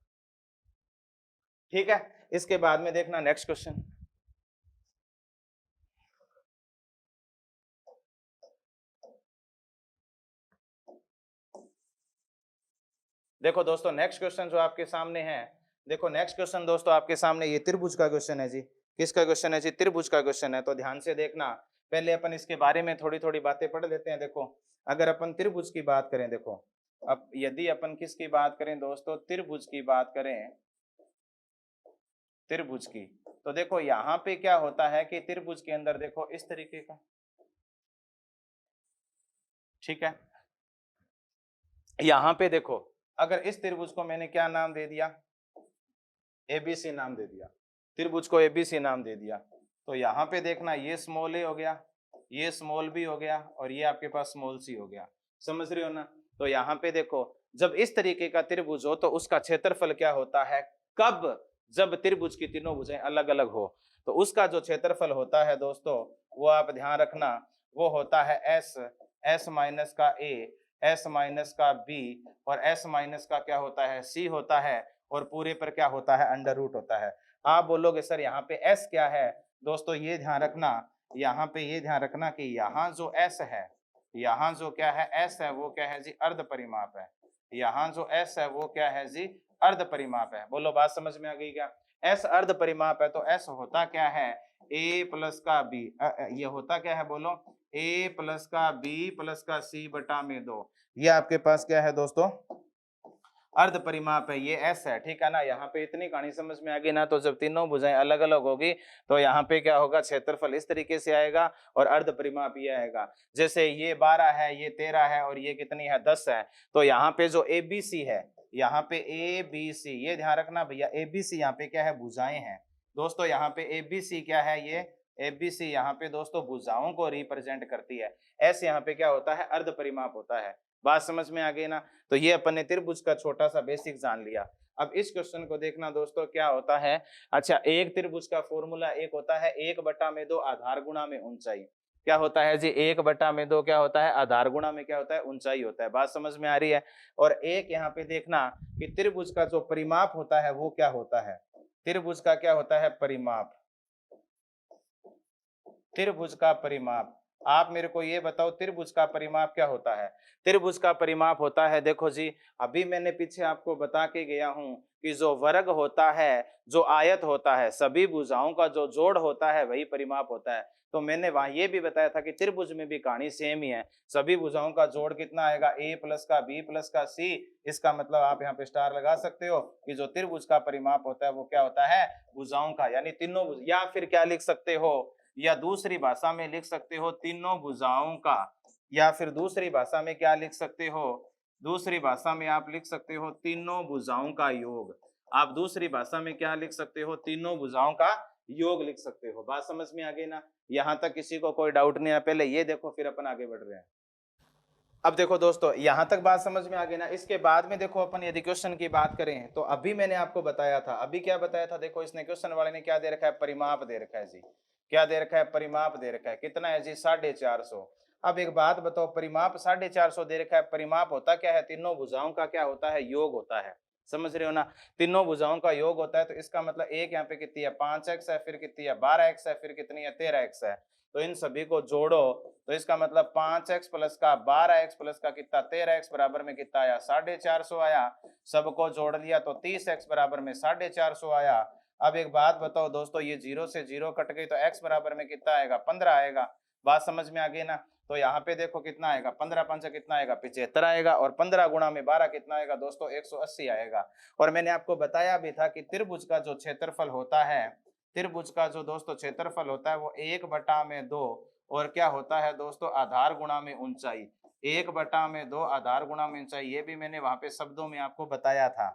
ठीक है, इसके बाद में देखना नेक्स्ट क्वेश्चन। देखो दोस्तों नेक्स्ट क्वेश्चन जो आपके सामने है, देखो नेक्स्ट क्वेश्चन दोस्तों आपके सामने ये त्रिभुज का क्वेश्चन है जी। किसका क्वेश्चन है जी? त्रिभुज का क्वेश्चन है। तो ध्यान से देखना, पहले अपन इसके बारे में थोड़ी थोड़ी बातें पढ़ लेते हैं। देखो अगर अपन त्रिभुज की बात करें, देखो अब यदि अपन किसकी बात करें दोस्तों? त्रिभुज की बात करें, त्रिभुज की, तो देखो यहाँ पे क्या होता है कि त्रिभुज के अंदर देखो इस तरीके का, ठीक है। यहाँ पे देखो अगर इस त्रिभुज को मैंने क्या नाम दे दिया? ABC नाम दे दिया। त्रिभुज को ABC नाम दे दिया। तो यहाँ पे देखना, ये स्मॉल a हो गया, ये स्मॉल b हो गया, और ये आपके पास स्मॉल c हो गया। समझ रहे हो ना। तो यहाँ पे देखो जब इस तरीके का त्रिभुज हो तो उसका क्षेत्रफल क्या होता है? कब? जब त्रिभुज की तीनों भुजाएं अलग अलग हो तो उसका जो क्षेत्रफल होता है दोस्तों, वो आप ध्यान रखना, वो होता है s माइनस का a, s माइनस का b, और s माइनस का क्या होता है? c होता है, और पूरे पर क्या होता है? अंडर रूट होता है। आप बोलोगे सर यहाँ पे s क्या है? दोस्तों ये ध्यान रखना, यहाँ पे ये ध्यान रखना कि यहाँ जो s है, यहाँ जो क्या है s है, वो क्या है जी? अर्ध परिमाप है। यहाँ जो s है वो क्या है जी? अर्ध परिमाप है। बोलो बात समझ में आ गई क्या? s अर्ध परिमाप है तो s होता क्या है? a प्लस का b, ये होता क्या है? बोलो a प्लस का b प्लस का c बटा में 2। ये आपके पास क्या है दोस्तों? अर्ध परिमाप है, ये s है, ठीक है ना। यहाँ पे इतनी कहानी समझ में आ गई ना। तो जब तीनों भुजाएं अलग अलग होगी तो यहाँ पे क्या होगा? क्षेत्रफल इस तरीके से आएगा और अर्ध परिमाप ये आएगा। जैसे ये 12 है, ये 13 है, और ये कितनी है? 10 है। तो यहाँ पे जो ABC है, यहाँ पे ABC, ये ध्यान रखना भैया, ABC यहाँ पे क्या है? भुजाएं हैं दोस्तों। यहाँ पे ABC क्या है? ये ABC यहाँ पे दोस्तों भुजाओं को रिप्रेजेंट करती है। S यहाँ पे क्या होता है? अर्ध परिमाप होता है। बात समझ में आ गई ना। तो ये अपन ने त्रिभुज का छोटा सा बेसिक जान लिया। अब इस क्वेश्चन को देखना दोस्तों क्या होता है। अच्छा, एक त्रिभुज का फॉर्मूला एक होता है 1/2 आधार गुणा में ऊंचाई। क्या होता है जी? 1/2 क्या होता है? आधार गुणा में क्या होता है? ऊंचाई होता है। बात समझ में आ रही है। और एक यहाँ पे देखना कि त्रिभुज का जो परिमाप होता है वो क्या होता है? त्रिभुज का क्या होता है? परिमाप। त्रिभुज का परिमाप। आप मेरे को ये बताओ त्रिभुज का परिमाप क्या होता है? त्रिभुज का परिमाप होता है, देखो जी अभी मैंने पीछे आपको बता के गया हूं कि जो वर्ग होता है, जो आयत होता है, सभी भुजाओं का जो जोड़ होता है वही परिमाप होता है। तो मैंने वहां ये भी बताया था कि त्रिभुज में भी कहानी सेम ही है। सभी भुजाओं का जोड़ कितना आएगा? a प्लस का b प्लस का c। इसका मतलब आप यहाँ पे स्टार लगा सकते हो कि जो त्रिभुज का परिमाप होता है वो क्या होता है? भुजाओं का, यानी तीनों या फिर क्या लिख सकते हो, या दूसरी भाषा में लिख सकते हो तीनों भुजाओं का, या फिर दूसरी भाषा में क्या लिख सकते हो, दूसरी भाषा में आप लिख सकते हो तीनों भुजाओं का योग। आप दूसरी भाषा में क्या लिख सकते हो, तीनों भुजाओं का योग लिख सकते हो। बात समझ में आ गई ना, यहां तक किसी को कोई डाउट नहीं है? पहले ये देखो फिर अपन आगे बढ़ रहे हैं। अब देखो दोस्तों, यहां तक बात समझ में आ गई ना। इसके बाद में देखो अपन यदि क्वेश्चन की बात करें तो अभी मैंने आपको बताया था, अभी क्या बताया था, देखो इसने क्वेश्चन वाले ने क्या दे रखा है, परिमाप दे रखा है जी। क्या दे रखा है, परिमाप दे रखा है। कितना है जी, 450। अब एक बात बताओ, परिमाप 450 दे रखा है, परिमाप होता क्या है, तीनों भुजाओं का क्या होता है, योग होता है। समझ रहे हो ना, तीनों भुजाओं का योग होता है। तो इसका मतलब एक यहाँ पे कितनी है, 5x है, फिर कितनी है, 12x है, फिर कितनी है, 13x है। तो इन सभी को जोड़ो तो इसका मतलब 5x प्लस का 12x प्लस का कितना, 13x बराबर में कितना आया, 450 आया। सबको जोड़ लिया तो 30x बराबर में 450 आया। अब एक बात बताओ दोस्तों, ये 0 से 0 कट गई तो x बराबर में कितना आएगा, 15 आएगा। बात समझ में आ गई ना। तो यहाँ पे देखो कितना आएगा, 15 पंच कितना आएगा, 75 आएगा। और 15 गुणा में 12 कितना आएगा दोस्तों, 180 आएगा। और मैंने आपको बताया भी था कि त्रिभुज का जो क्षेत्रफल होता है, त्रिभुज का जो दोस्तों क्षेत्रफल होता है वो 1/2 और क्या होता है दोस्तों, आधार गुणा में ऊंचाई। 1/2 आधार गुणा में ऊंचाई, ये भी मैंने वहां पे शब्दों में आपको बताया था।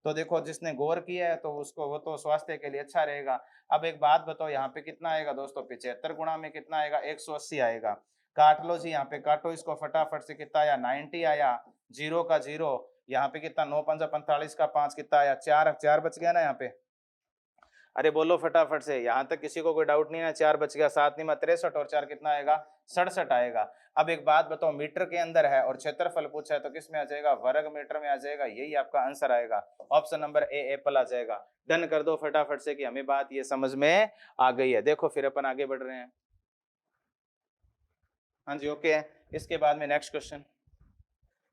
तो देखो जिसने गौर किया है तो उसको, वो तो स्वास्थ्य के लिए अच्छा रहेगा। अब एक बात बताओ, यहाँ पे कितना आएगा दोस्तों, 75 गुणा में कितना आएगा, 180 आएगा। काट लो जी, यहाँ पे काटो इसको फटाफट से, कितना आया, 90 आया। 0 का 0, यहाँ पे कितना, 9 पंजा 45 का 5 कितना आया, 4 4 बच गया ना यहाँ पे। अरे बोलो फटाफट से, यहां तक किसी को कोई डाउट नहीं है, 4 बच गया। 7 में 63 और 4 कितना आएगा, 67 आएगा। अब एक बात बताओ, मीटर के अंदर है और क्षेत्रफल पूछा है तो किस में आ जाएगा, वर्ग मीटर में आ जाएगा। यही आपका आंसर आएगा, ऑप्शन नंबर ए एप्पल आ जाएगा। डन कर दो फटाफट से कि हमें बात ये समझ में आ गई है। देखो फिर अपन आगे बढ़ रहे हैं। हाँ जी ओके है। इसके बाद में नेक्स्ट क्वेश्चन,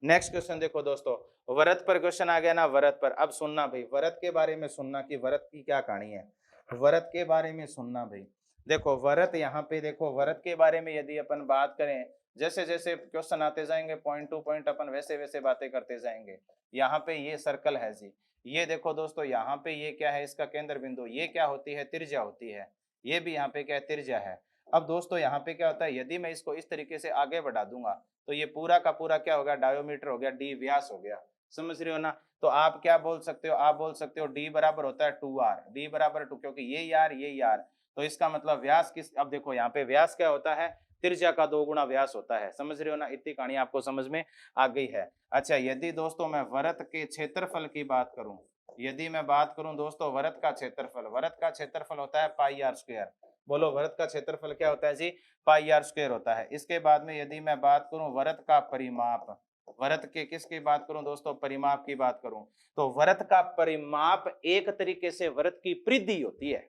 नेक्स्ट क्वेश्चन देखो दोस्तों, व्रत पर क्वेश्चन आ गया ना, व्रत पर। अब सुनना भाई, व्रत के बारे में सुनना कि व्रत की क्या कहानी है, व्रत के बारे में सुनना भाई। देखो व्रत, यहाँ पे देखो व्रत के बारे में यदि अपन बात करें, जैसे जैसे क्वेश्चन आते जाएंगे पॉइंट टू पॉइंट अपन वैसे वैसे बातें करते जाएंगे। यहाँ पे ये सर्कल है जी, ये देखो दोस्तों, यहाँ पे ये क्या है, इसका केंद्र बिंदु, ये क्या होती है, त्रिज्या होती है। ये भी यहाँ पे क्या है, त्रिज्या है। अब दोस्तों यहाँ पे क्या होता है, यदि मैं इसको इस तरीके से आगे बढ़ा दूंगा तो ये पूरा का पूरा क्या हो गया, डायोमीटर हो गया, डी व्यास हो गया। समझ रहे हो ना। तो आप क्या बोल सकते हो, आप बोल सकते हो डी बराबर होता है 2r, डी बराबर 2, क्योंकि ये यार तो इसका मतलब व्यास किस, अब देखो यहाँ पे व्यास क्या होता है, त्रिज्या का 2 गुना व्यास होता है। समझ रहे हो ना, इतनी कहानी आपको समझ में आ गई है। अच्छा, यदि दोस्तों मैं वृत्त के क्षेत्रफल की बात करूं, यदि मैं बात करूं दोस्तों वृत्त का क्षेत्रफल, वृत्त का क्षेत्रफल होता है पाई आर स्क्वायर। बोलो वृत्त का क्षेत्रफल क्या होता है जी, पाई आर स्क्वायर होता है। इसके बाद में यदि मैं बात करूं वृत्त का परिमाप, वृत्त के किसकी बात करूं दोस्तों, परिमाप की बात करूं, तो वृत्त का परिमाप एक तरीके से वृत्त की परिधि होती है।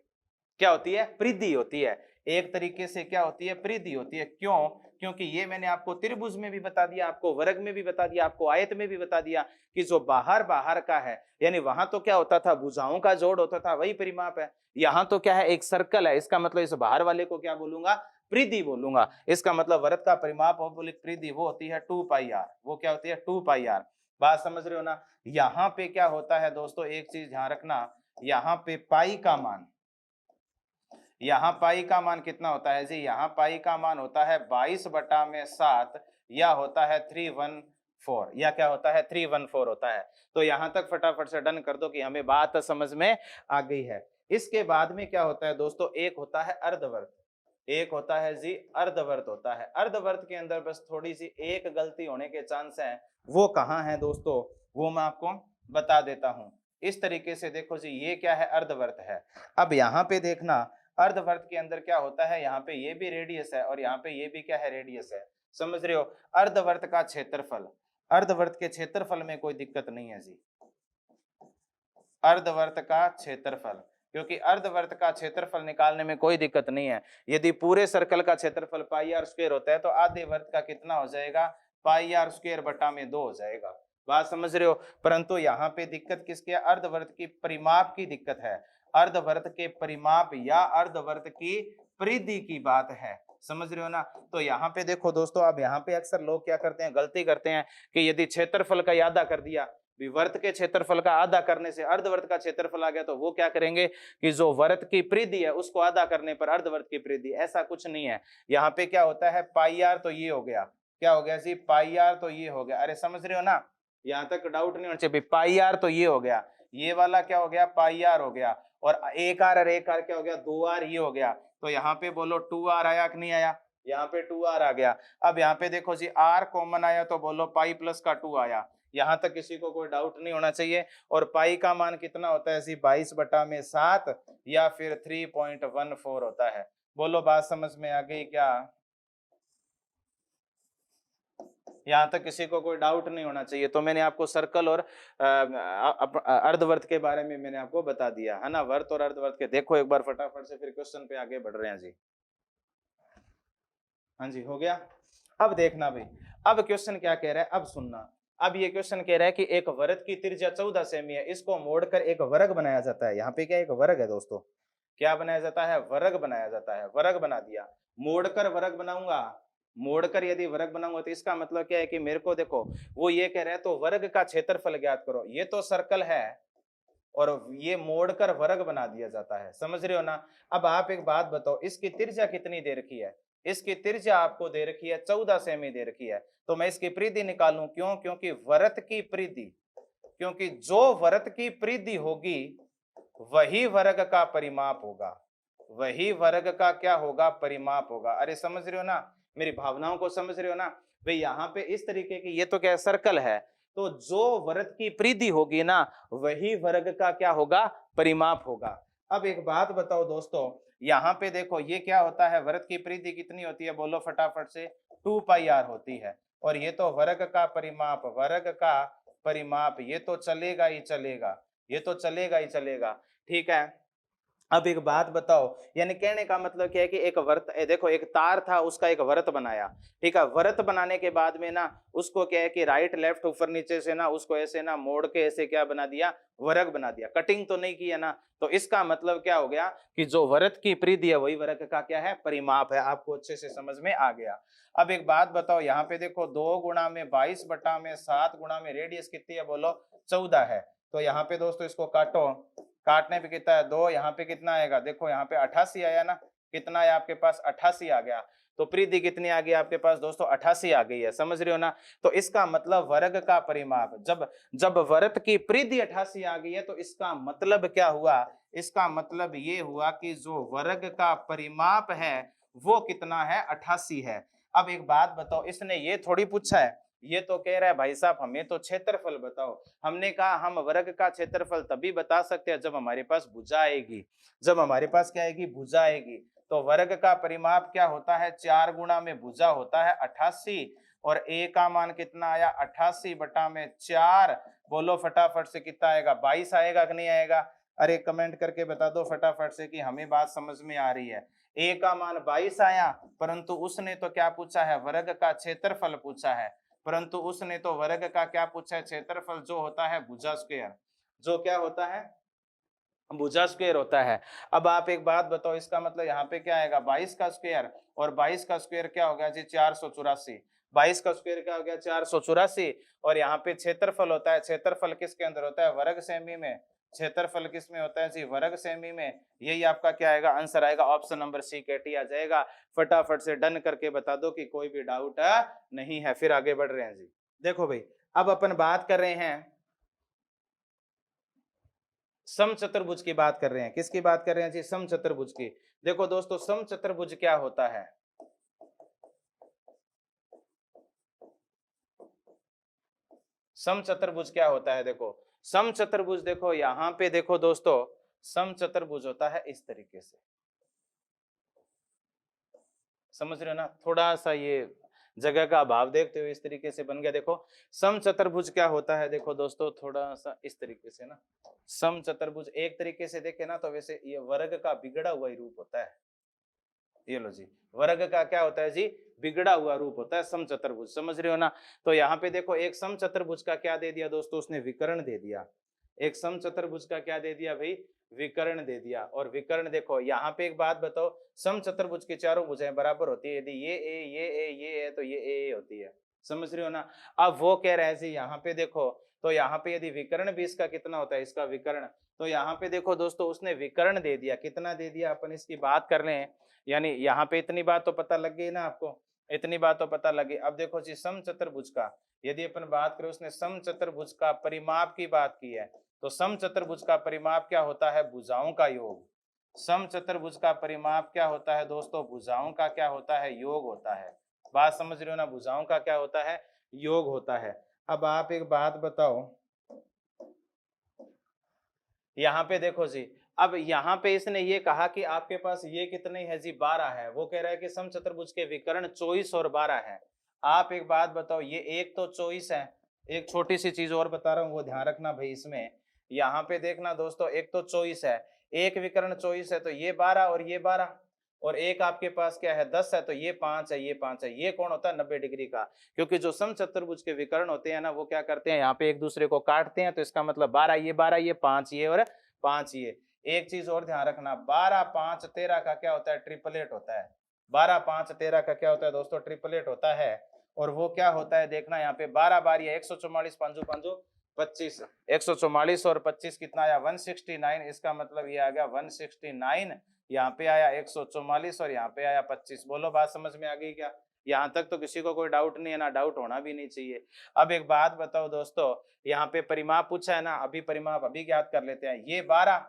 क्या होती है, परिधि होती है। एक तरीके से क्या होती है, परिधि होती है। क्यों, क्योंकि ये मैंने आपको त्रिभुज में भी बता दिया, आपको वर्ग में भी बता दिया, आपको आयत में भी बता दिया कि जो बाहर बाहर का है, यानी वहां तो क्या होता था, भुजाओं का जोड़ होता था, वही परिमाप है। यहाँ तो क्या है, एक सर्कल है, इसका मतलब इस बाहर वाले को क्या बोलूंगा, परिधि बोलूंगा। इसका मतलब वृत्त का परिमाप परिधि वो होती है 2 पाई आर, वो क्या होती है, 2 पाई आर। बात समझ रहे हो ना। यहाँ पे क्या होता है दोस्तों, एक चीज ध्यान रखना, यहाँ पे पाई का मान, यहाँ पाई का मान कितना होता है जी, यहाँ पाई का मान होता है 22/7 या होता है 314, या क्या होता है 314 होता है। तो यहाँ तक फटाफट से डन कर दो कि हमें बात समझ में आ गई है। इसके बाद में क्या होता है दोस्तों, एक होता है अर्धवर्त, एक होता है जी अर्धवर्त होता है। अर्धवर्त के अंदर बस थोड़ी सी एक गलती होने के चांस है, वो कहाँ है दोस्तों, वो मैं आपको बता देता हूं। इस तरीके से देखो जी, ये क्या है, अर्धवर्त है। अब यहाँ पे देखना, अर्धवर्त के अंदर क्या होता है, यहाँ पे ये भी रेडियस है और यहाँ पे ये भी क्या है, रेडियस है। समझ रहे हो। अर्धवर्त का क्षेत्रफल, अर्धवर्त के क्षेत्रफल में कोई दिक्कत नहीं है जी, अर्धवर्त का क्षेत्रफल, क्योंकि अर्धवर्त का क्षेत्रफल निकालने में कोई दिक्कत नहीं है। यदि पूरे सर्कल का क्षेत्रफल पाई आर स्क्वायर होता है तो आधे वर्त का कितना हो जाएगा, पाई आर स्क्वायर बटा में 2 हो जाएगा। बात समझ रहे हो। परंतु यहाँ पे दिक्कत किसकी है, अर्धवर्त की परिमाप की दिक्कत है, अर्धवर्त के परिमाप या अर्धवर्त की परिधि की बात है। समझ रहे हो ना। तो यहाँ पे देखो दोस्तों, अब यहाँ पे अक्सर लोग क्या करते हैं, गलती करते हैं कि यदि क्षेत्रफल का आधा कर दिया, वर्त के क्षेत्रफल का आधा करने से अर्धवर्त का क्षेत्रफल आ गया, तो वो क्या करेंगे कि जो वर्त की परिधि है उसको आधा करने पर अर्धवर्त की परिधि। ऐसा कुछ नहीं है। यहाँ पे क्या होता है, पाई आर तो ये हो गया, क्या हो गया जी, पाई आर तो ये हो गया, अरे समझ रहे हो ना, यहाँ तक डाउट नहीं होना चाहिए, पाई आर तो ये हो गया, ये वाला क्या हो गया, पाई आर हो गया, और एक आर और एक आर क्या हो गया, 2r ये हो गया, तो यहाँ पे बोलो 2r आया कि नहीं आया, यहाँ पे 2r आ गया। अब यहाँ पे देखो जी r कॉमन आया तो बोलो पाई प्लस का 2 आया, यहाँ तक किसी को कोई डाउट नहीं होना चाहिए। और पाई का मान कितना होता है जी, 22/7 या फिर 3.14 होता है। बोलो बात समझ में आ गई क्या, यहाँ तक किसी को कोई डाउट नहीं होना चाहिए। तो मैंने आपको सर्कल और अर्धवर्त के बारे में मैंने आपको बता दिया है ना, वर्त और अर्धवर्त के देखो एक बार फटाफट से, फिर क्वेश्चन पे आगे बढ़ रहे हैं जी। हाँ जी हो गया। अब देखना भाई, अब क्वेश्चन क्या कह रहा है, अब सुनना। अब ये क्वेश्चन कह रहा है कि एक वृत्त की त्रिज्या 14 सेमी है, इसको मोड़कर एक वर्ग बनाया जाता है। यहाँ पे क्या एक वर्ग है दोस्तों, क्या बनाया जाता है, वर्ग बनाया जाता है, वर्ग बना दिया। मोड़कर वर्ग बनाऊंगा, मोड़कर यदि वर्ग बनाऊंगा तो इसका मतलब क्या है कि मेरे को देखो, वो ये कह रहा है तो वर्ग का क्षेत्रफल ज्ञात करो, ये तो सर्कल है और ये मोड़कर वर्ग बना दिया जाता है, समझ रहे हो ना। अब आप एक बात बताओ, इसकी त्रिज्या कितनी दे रखी है, इसकी त्रिज्या आपको दे रखी है 14 सेमी दे रखी है, तो मैं इसकी परिधि निकालूं, क्यों, क्योंकि वृत्त की परिधि, क्योंकि जो वृत्त की परिधि होगी वही वर्ग का परिमाप होगा, वही वर्ग का क्या होगा, परिमाप होगा। अरे समझ रहे हो ना, मेरी भावनाओं को समझ रहे हो ना भाई। यहाँ पे इस तरीके की, ये तो क्या सर्कल है, तो जो वृत्त की परिधि होगी ना वही वर्ग का क्या होगा, परिमाप होगा। अब एक बात बताओ दोस्तों, यहाँ पे देखो ये क्या होता है, वृत्त की परिधि कितनी होती है, बोलो फटाफट से, 2πr होती है, और ये तो वर्ग का परिमाप, वर्ग का परिमाप, ये तो चलेगा ही चलेगा, ये तो चलेगा ही चलेगा, ठीक है। अब एक बात बताओ, यानी कहने का मतलब क्या है कि एक वर्त, देखो एक तार था उसका एक वर्त बनाया, ठीक है, वर्त बनाने के बाद में ना उसको क्या है कि राइट लेफ्ट ऊपर नीचे से ना उसको ऐसे ना मोड़ के ऐसे क्या बना दिया, वर्ग बना दिया, कटिंग तो नहीं किया ना, तो इसका मतलब क्या हो गया कि जो वर्त की परिधि है वही वर्ग का क्या है, परिमाप है। आपको अच्छे से समझ में आ गया। अब एक बात बताओ, यहाँ पे देखो 2 गुणा में 22/7 गुणा में रेडियस कितनी है, बोलो 14 है, तो यहाँ पे दोस्तों इसको काटो, काटने पे कितना है 2, यहाँ पे कितना आएगा, देखो यहाँ पे 88 आया ना, कितना है आपके पास, 88 आ गया, तो परिधि कितनी आ गई आपके पास दोस्तों, 88 आ गई है, समझ रहे हो ना। तो इसका मतलब वर्ग का परिमाप, जब जब वर्ग की परिधि 88 आ गई है तो इसका मतलब क्या हुआ, इसका मतलब ये हुआ कि जो वर्ग का परिमाप है वो कितना है, 88 है। अब एक बात बताओ, इसने ये थोड़ी पूछा है, ये तो कह रहा है भाई साहब हमें तो क्षेत्रफल बताओ। हमने कहा हम वर्ग का क्षेत्रफल तभी बता सकते हैं जब हमारे पास भुजा आएगी, जब हमारे पास क्या आएगी, भुजा आएगी। तो वर्ग का परिमाप क्या होता है, 4 गुणा में भुजा होता है 88, और ए का मान कितना आया, 88/4, बोलो फटाफट से कितना आएगा, 22 आएगा कि नहीं आएगा। अरे कमेंट करके बता दो फटाफट से कि हमें बात समझ में आ रही है। ए का मान 22 आया, परंतु उसने तो क्या पूछा है, वर्ग का क्षेत्रफल पूछा है, परंतु उसने तो वर्ग का क्या पूछा है, क्षेत्रफल, जो होता है भुजा स्क्वायर, जो क्या होता है, भुजा स्क्वायर होता है। अब आप एक बात बताओ, इसका मतलब यहाँ पे क्या आएगा, 22 का स्क्वायर, और 22 का स्क्वायर क्या हो गया जी, 484, 22 का स्क्वायर क्या हो गया, 484, और यहाँ पे क्षेत्रफल होता है, क्षेत्रफल किसके अंदर होता है, वर्ग सेमी में, क्षेत्रफल किस में होता है जी, वर्ग सेमी में। यही आपका क्या आएगा, आंसर आएगा, ऑप्शन नंबर सी कैटी आ जाएगा। फटाफट से डन करके बता दो कि कोई भी डाउट नहीं है, फिर आगे बढ़ रहे हैं जी। देखो भाई, अब अपन बात कर रहे हैं समचतुर्भुज की बात कर रहे हैं, किसकी बात कर रहे हैं जी, समचतुर्भुज की। देखो दोस्तों समचतुर्भुज क्या होता है, समचतुर्भुज क्या होता है, देखो समचतुर्भुज, देखो यहाँ पे देखो दोस्तों, समचतुर्भुज होता है इस तरीके से, समझ रहे हो ना, थोड़ा सा ये जगह का अभाव देखते हुए इस तरीके से बन गया। देखो समचतुर्भुज क्या होता है, देखो दोस्तों थोड़ा सा इस तरीके से ना, समचतुर्भुज एक तरीके से देखे ना तो वैसे ये वर्ग का बिगड़ा हुआ ही रूप होता है। ये लो जी, वर्ग का क्या होता है जी, बिगड़ा हुआ रूप होता है समचतुर्भुज, समझ रहे हो ना। तो यहाँ पे देखो एक समचतुर्भुज का क्या दे दिया दोस्तों, उसने विकर्ण दे दिया, एक समचतुर्भुज का क्या दे दिया भाई, विकर्ण दे दिया। और विकर्ण देखो यहाँ पे एक बात बताओ, समचतुर्भुज की चारों भुजाएं बराबर होती है, यदि ये ए ये ए ये है तो ये ए होती है, समझ रहे हो ना। अब वो कह रहे हैं जी यहाँ पे देखो, तो यहाँ पे यदि विकर्ण भी इसका कितना होता है, इसका विकर्ण, तो यहाँ पे देखो दोस्तों उसने विकर्ण दे दिया, कितना दे दिया, अपन इसकी बात कर रहे हैं, यानी यहाँ पे इतनी बात तो पता लग गई ना आपको, इतनी बात तो पता लगी। अब देखो जी समचतुर्भुज का यदि अपन बात करें, उसने समचतुर्भुज का परिमाप की बात की है, तो समचतुर्भुज का परिमाप क्या होता है? भुजाओं का योग। समचतुर्भुज का परिमाप क्या होता है दोस्तों? भुजाओं का क्या होता है? योग होता है। बात समझ रहे हो ना? भुजाओं का क्या होता है? योग होता है। अब आप एक बात बताओ, यहाँ पे देखो जी, अब यहाँ पे इसने ये कहा कि आपके पास ये कितने है जी? 12 है। वो कह रहा है कि समचतुर्भुज के विकर्ण 24 और 12 है। आप एक बात बताओ, ये एक तो 24 है, एक छोटी सी चीज और बता रहा हूँ वो ध्यान रखना भाई इसमें। यहाँ पे देखना दोस्तों, एक तो 24 है, एक विकर्ण 24 है, तो ये 12 और ये 12, और एक आपके पास क्या है? 10 है, तो ये 5 है, ये 5 है। ये कौन होता है? 90 डिग्री का। क्योंकि जो समचतुर्भुज के विकर्ण होते हैं ना, वो क्या करते हैं? यहाँ पे एक दूसरे को काटते हैं, तो इसका मतलब 12 ये 12 ये 5 ये और 5 ये। एक चीज और ध्यान रखना, 12 5 13 का क्या होता है? ट्रिपलेट होता है। 12 5 13 का क्या होता है दोस्तों? ट्रिपलेट होता है। और वो क्या होता है देखना, यहाँ पे 12 बार ये 144 5 5 25, 144 और 25 कितना आया? 169। इसका मतलब ये आ गया 169। यहाँ पे आया 144 और यहाँ पे आया 25। बोलो बात समझ में आ गई क्या? यहाँ तक तो किसी को कोई डाउट नहीं है ना? डाउट होना भी नहीं चाहिए। अब एक बात बताओ दोस्तों, यहाँ पे परिमाप पूछा है ना, अभी परिमाप अभी ज्ञात कर लेते हैं। ये 12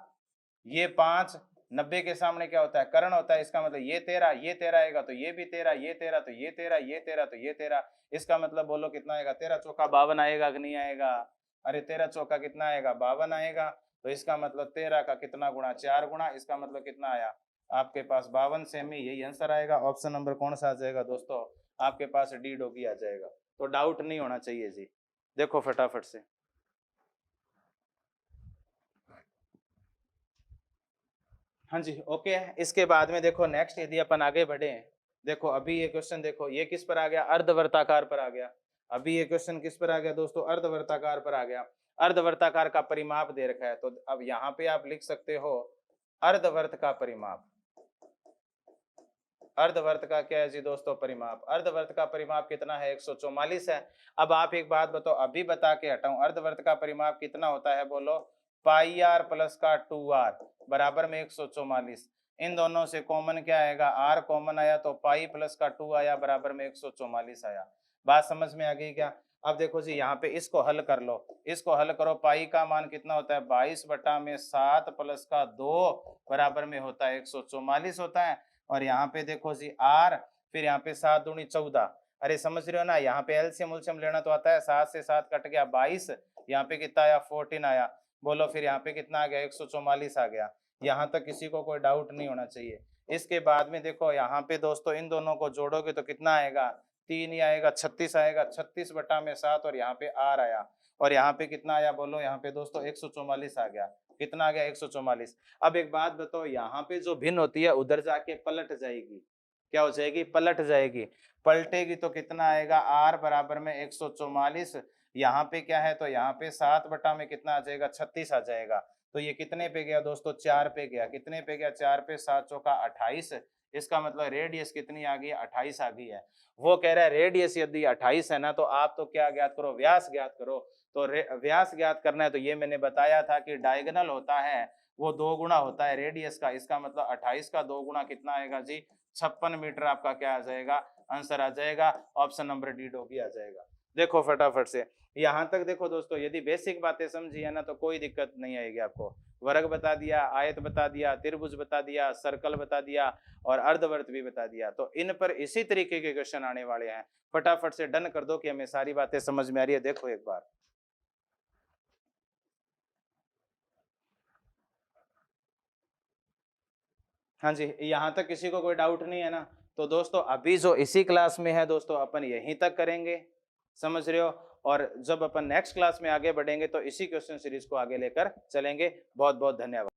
ये 5, 90 के सामने क्या होता है? कर्ण होता है। इसका मतलब ये 13 आएगा, तो ये भी 13, ये 13 तो ये 13, ये 13 तो ये 13। इसका मतलब बोलो कितना आएगा? 13 चौका 52 आएगा कि नहीं आएगा? अरे 13 चौका कितना आएगा? 52 आएगा। तो इसका मतलब 13 का कितना गुणा? 4 गुणा। इसका मतलब कितना आया आपके पास? 52 सेमी। यही आंसर आएगा। ऑप्शन नंबर कौन सा आ जाएगा दोस्तों? आपके पास डी डोगी आ जाएगा। तो डाउट नहीं होना चाहिए जी। देखो फटाफट से। हाँ जी ओके। इसके बाद में देखो नेक्स्ट, यदि अपन आगे बढ़े, देखो अभी ये क्वेश्चन देखो, ये किस पर आ गया? अर्धवर्ताकार पर आ गया। अभी ये क्वेश्चन किस पर आ गया दोस्तों? अर्धवर्ताकार पर आ गया। अर्धवर्ताकार का परिमाप दे रखा है, तो अब यहाँ पे आप लिख सकते हो अर्धवर्त का परिमाप। अर्धवर्त का क्या है जी दोस्तों? परिमाप। अर्धवर्त का परिमाप कितना है? 144 है। अब आप एक बात बताओ, अभी बता के हटाऊं, अर्धवर्त का परिमाप कितना होता है? बोलो पाई आर प्लस का 2r बराबर में 144। इन दोनों से कॉमन क्या आएगा? r कॉमन आया, तो पाई प्लस का 2 आया बराबर में 144 आया। बात समझ में आ गई क्या? अब देखो जी, यहाँ पे इसको हल कर लो, इसको हल करो। पाई का मान कितना होता है? 22/7 प्लस का 2 बराबर में होता है 144 होता है। और यहाँ पे देखो जी r, फिर यहाँ पे 7 दूनी 14। अरे समझ रहे हो ना? यहाँ पे एलसीएम उलसीएम लेना तो आता है। 7 से 7 कट गया 22, यहाँ पे कितना आया? 14 आया। बोलो फिर यहाँ पे कितना आ गया? 144 आ गया। यहाँ तक किसी को कोई डाउट नहीं होना चाहिए। इसके बाद में देखो यहाँ पे दोस्तों, इन दोनों को जोड़ोगे तो कितना आएगा? 3 ही आएगा, 36 आएगा। 36/7 और यहाँ पे r आया, और यहाँ पे कितना आया? बोलो यहाँ पे दोस्तों 144 आ गया। कितना आ गया? 144। अब एक बात बताओ, यहाँ पे जो भिन्न होती है उधर जाके पलट जाएगी। क्या हो जाएगी? पलट जाएगी। पलटेगी तो कितना आएगा? r बराबर में 144। यहाँ पे क्या है? तो यहाँ पे 7 में कितना आ जाएगा? 36 आ जाएगा। तो ये कितने पे गया दोस्तों? 4 पे गया। कितने पे गया? 4 पे। 7 चौका 28। इसका मतलब रेडियस कितनी आ गई? 28 आ गई है। वो कह रहा है रेडियस यदि 28 है ना, तो आप तो क्या ज्ञात करो? व्यास ज्ञात करो। तो व्यास ज्ञात करना है, तो ये मैंने बताया था कि डायगोनल होता है वो 2 गुना होता है रेडियस का। इसका मतलब 28 का 2 गुना कितना आएगा जी? 56 मीटर। आपका क्या आ जाएगा? आंसर आ जाएगा। ऑप्शन नंबर डी डोगी आ जाएगा। देखो फटाफट से यहाँ तक देखो दोस्तों, यदि बेसिक बातें समझी है ना, तो कोई दिक्कत नहीं आएगी आपको। वर्ग बता दिया, आयत बता दिया, त्रिभुज बता दिया, सर्कल बता दिया, और अर्धवर्त भी बता दिया। तो इन पर इसी तरीके के क्वेश्चन आने वाले हैं। फटाफट से डन कर दो कि हमें सारी बातें समझ में आ रही है। देखो एक बार, हाँ जी, यहाँ तक किसी को कोई डाउट नहीं है ना? तो दोस्तों अभी जो इसी क्लास में है दोस्तों, अपन यहीं तक करेंगे। समझ रहे हो? और जब अपन नेक्स्ट क्लास में आगे बढ़ेंगे तो इसी क्वेश्चन सीरीज को आगे लेकर चलेंगे। बहुत बहुत धन्यवाद।